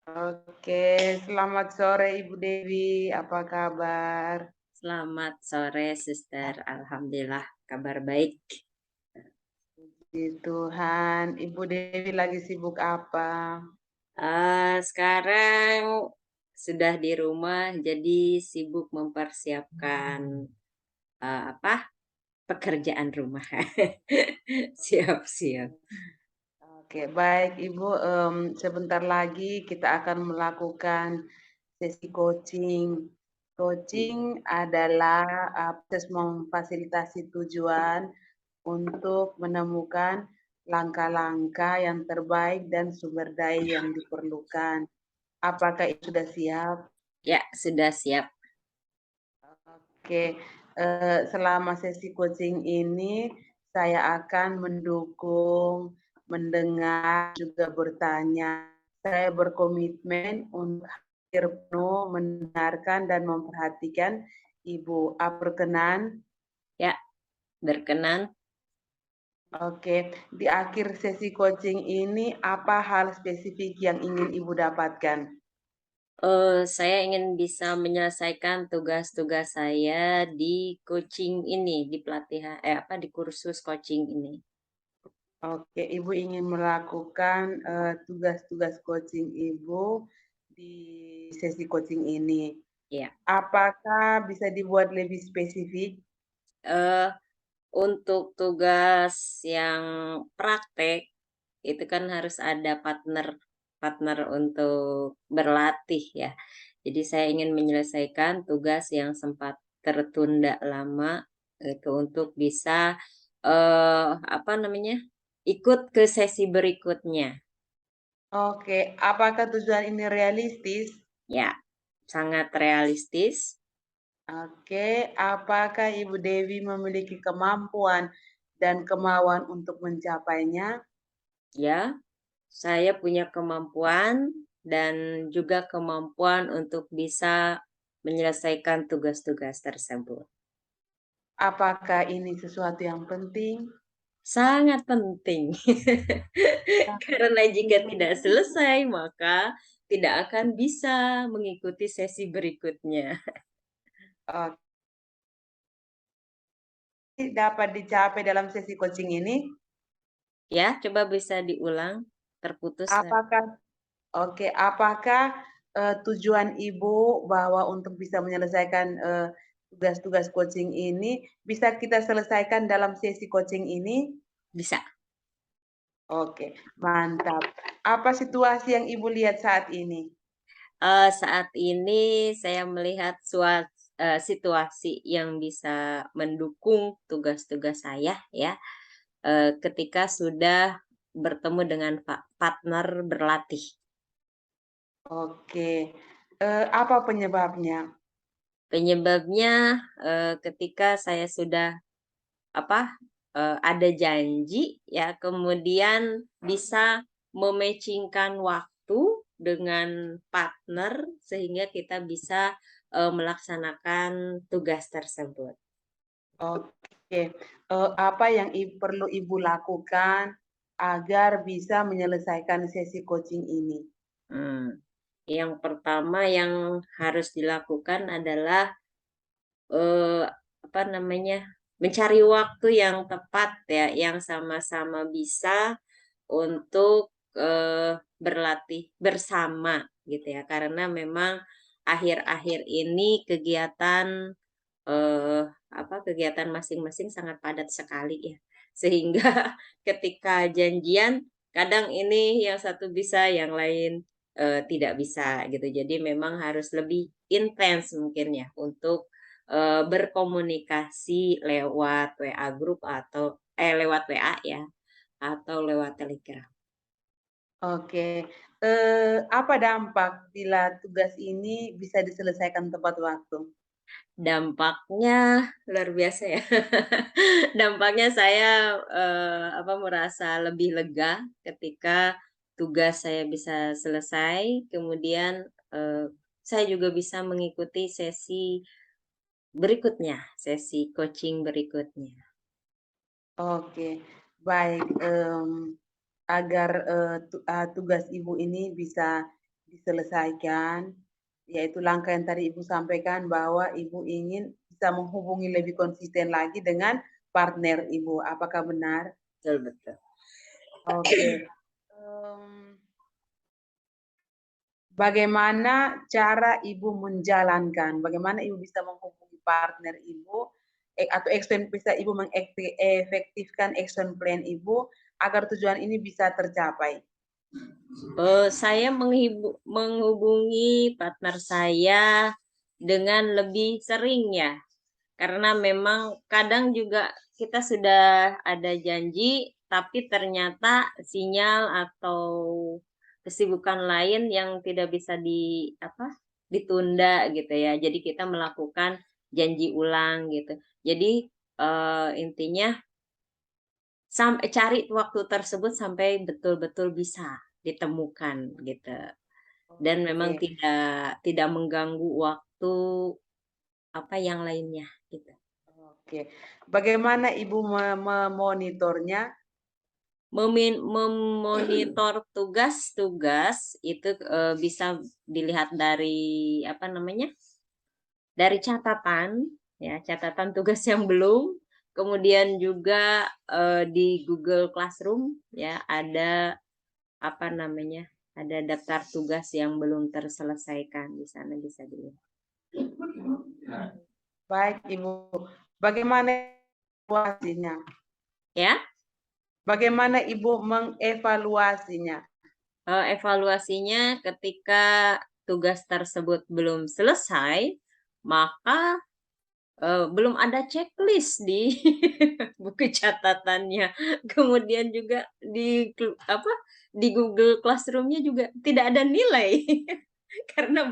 Oke, selamat sore Ibu Dewi, apa kabar? Selamat sore, Suster. Alhamdulillah, kabar baik. Puji Tuhan, Ibu Dewi lagi sibuk apa? Sekarang sudah di rumah, jadi sibuk mempersiapkan apa? Pekerjaan rumah. Siap-siap. Oke, baik Ibu, sebentar lagi kita akan melakukan sesi coaching. Coaching adalah proses memfasilitasi tujuan untuk menemukan langkah-langkah yang terbaik dan sumber daya yang diperlukan. Apakah itu sudah siap? Ya, sudah siap. Oke, selama sesi coaching ini saya akan mendukung, mendengar, juga bertanya. Saya berkomitmen untuk hadir penuh mendengarkan dan memperhatikan Ibu. Berkenan? Ya, berkenan. Oke, di akhir sesi coaching ini apa hal spesifik yang ingin Ibu dapatkan? Saya ingin bisa menyelesaikan tugas-tugas saya di coaching ini, di pelatihan, di kursus coaching ini. Oke, Ibu ingin melakukan, tugas-tugas coaching Ibu di sesi coaching ini. Ya. Apakah bisa dibuat lebih spesifik? Eh, Untuk tugas yang praktek, itu kan harus ada partner partner untuk berlatih ya. Jadi saya ingin menyelesaikan tugas yang sempat tertunda lama, itu untuk bisa, apa namanya, ikut ke sesi berikutnya. Oke, apakah tujuan ini realistis? Ya, sangat realistis. Oke, apakah Ibu Dewi memiliki kemampuan dan kemauan untuk mencapainya? Ya, saya punya kemampuan dan juga kemampuan untuk bisa menyelesaikan tugas-tugas tersebut. Apakah ini sesuatu yang penting? Sangat penting. Karena jika tidak selesai, maka tidak akan bisa mengikuti sesi berikutnya. Oke, dapat dicapai dalam sesi coaching ini? Ya, coba bisa diulang, terputus. Apakah apakah, tujuan Ibu bahwa untuk bisa menyelesaikan, tugas-tugas coaching ini bisa kita selesaikan dalam sesi coaching ini? Bisa. Oke, mantap. Apa situasi yang Ibu lihat saat ini? Saat ini saya melihat situasi yang bisa mendukung tugas-tugas saya ya, ketika sudah bertemu dengan partner berlatih. Oke, apa penyebabnya? Penyebabnya, ketika saya sudah apa, ada janji ya, kemudian bisa waktu dengan partner sehingga kita bisa, melaksanakan tugas tersebut. Oke, apa yang perlu Ibu lakukan agar bisa menyelesaikan sesi coaching ini? Mmm, yang pertama yang harus dilakukan adalah, eee, apa namanya, mencari waktu yang tepat ya, yang sama-sama bisa untuk, berlatih bersama gitu ya. Karena memang akhir-akhir ini kegiatan, kegiatan masing-masing sangat padat sekali ya. Sehingga ketika janjian, kadang ini yang satu bisa, yang lain, tidak bisa gitu. Jadi memang harus lebih intens mungkin ya untuk, berkomunikasi lewat WA grup atau lewat WA ya, atau lewat Telegram. Oke, apa dampak bila tugas ini bisa diselesaikan tepat waktu? Dampaknya luar biasa ya. Dampaknya saya, merasa lebih lega ketika tugas saya bisa selesai, kemudian, saya juga bisa mengikuti sesi berikutnya, sesi coaching berikutnya. Oke, baik, agar, tugas Ibu ini bisa diselesaikan, yaitu langkah yang tadi Ibu sampaikan bahwa Ibu ingin bisa menghubungi lebih konsisten lagi dengan partner Ibu. Apakah benar? Betul betul. Oke. Bagaimana cara Ibu menjalankan? Bagaimana Ibu bisa menghubungi partner Ibu atau bisa Ibu mengefektifkan action plan Ibu agar tujuan ini bisa tercapai? Saya menghubungi partner saya dengan lebih sering ya, karena memang kadang juga kita sudah ada janji, tapi ternyata sinyal atau kesibukan lain yang tidak bisa ditunda gitu ya. Jadi kita melakukan janji ulang gitu. Jadi, intinya cari waktu tersebut sampai betul-betul bisa ditemukan gitu. Dan memang Oke. tidak mengganggu waktu yang lainnya gitu. Oke. Bagaimana Ibu memonitornya? Memonitor tugas-tugas itu, bisa dilihat dari dari catatan ya, catatan tugas yang belum, kemudian juga, di Google Classroom ya ada daftar tugas yang belum terselesaikan, di sana bisa dilihat. Baik Ibu. Bagaimana evaluasinya? Ya, Bagaimana Ibu mengevaluasinya? evaluasinya ketika tugas tersebut belum selesai, maka belum ada checklist di buku catatannya. Kemudian juga di Google Classroom-nya juga tidak ada nilai, karena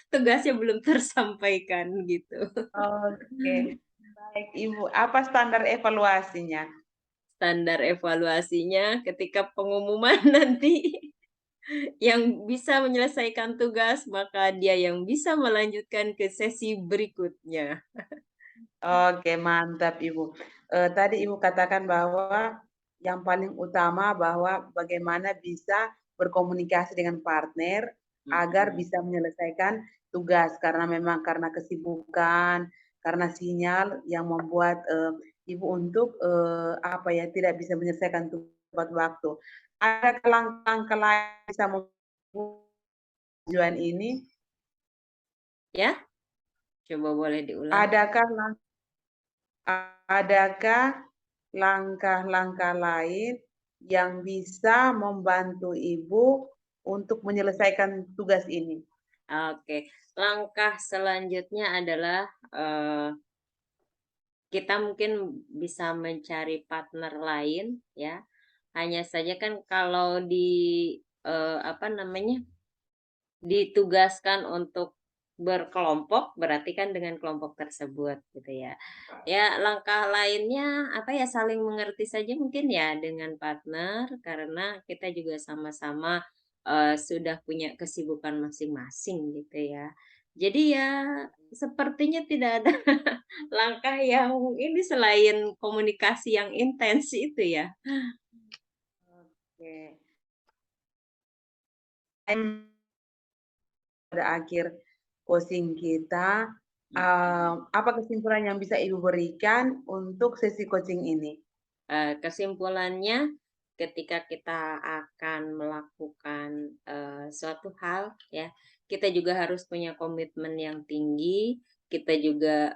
tugasnya belum tersampaikan gitu. Oke. Baik Ibu, apa standar evaluasinya? Standar evaluasinya ketika pengumuman nanti yang bisa menyelesaikan tugas, maka dia yang bisa melanjutkan ke sesi berikutnya. Oke, mantap Ibu. Tadi Ibu katakan bahwa yang paling utama bahwa bagaimana bisa berkomunikasi dengan partner agar Mhm. bisa menyelesaikan tugas karena memang karena kesibukan, karena sinyal yang membuat Ibu untuk tidak bisa menyelesaikan tepat waktu. Ada langkah-langkah lain bisa tujuan ini? Ya, coba boleh diulang? Adakah Adakah langkah-langkah lain yang bisa membantu Ibu untuk menyelesaikan tugas ini? Oke, langkah selanjutnya adalah, kita mungkin bisa mencari partner lain ya, hanya saja kan kalau eee, apa namanya, ditugaskan untuk berkelompok, berarti kan dengan kelompok tersebut gitu ya. Ya langkah lainnya saling mengerti saja mungkin ya dengan partner, karena kita juga sama-sama, sudah punya kesibukan masing-masing gitu ya. Jadi ya sepertinya tidak ada langkah yang ini selain komunikasi yang intens itu ya. Oke. Pada akhir coaching kita, apa kesimpulan yang bisa Ibu berikan untuk sesi coaching ini? Kesimpulannya ketika kita akan melakukan, suatu hal ya, kita juga harus punya komitmen yang tinggi, kita juga,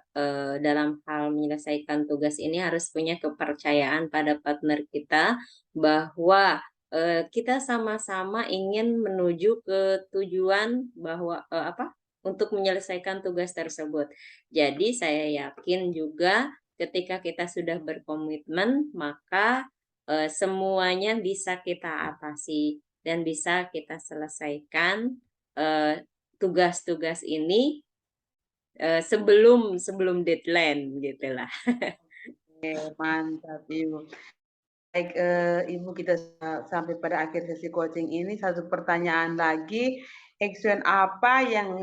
dalam hal menyelesaikan tugas ini harus punya kepercayaan pada partner kita bahwa, kita sama-sama ingin menuju ke tujuan bahwa untuk menyelesaikan tugas tersebut. Jadi saya yakin juga ketika kita sudah berkomitmen, maka, semuanya bisa kita atasi dan bisa kita selesaikan, tugas-tugas ini, sebelum sebelum deadline gitulah. Oke, mantap Ibu. Baik, Ibu kita sampai pada akhir sesi coaching ini, satu pertanyaan lagi, action apa yang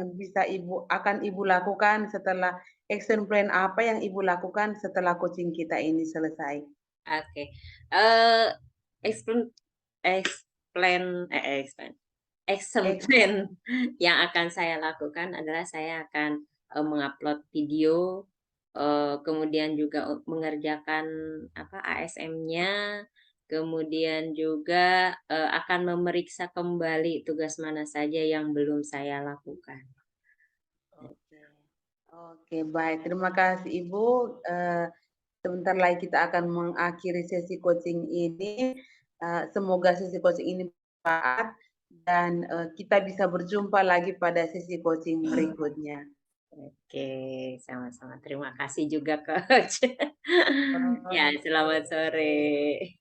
akan Ibu lakukan setelah action plan apa yang Ibu lakukan setelah coaching kita ini selesai? Oke, eee, explain explain explain. action Ex plan yang akan saya lakukan adalah saya akan, mengupload video, kemudian juga mengerjakan apa, ASM-nya, kemudian juga, akan memeriksa kembali tugas mana saja yang belum saya lakukan. Oke. Oke, baik. Terima kasih Ibu. Sebentar lagi kita akan mengakhiri sesi coaching ini. Semoga sesi coaching ini bermanfaat dan kita bisa berjumpa lagi pada sesi coaching berikutnya. Oke, sama-sama. Terima kasih juga, Coach. Ya, selamat Oke. sore.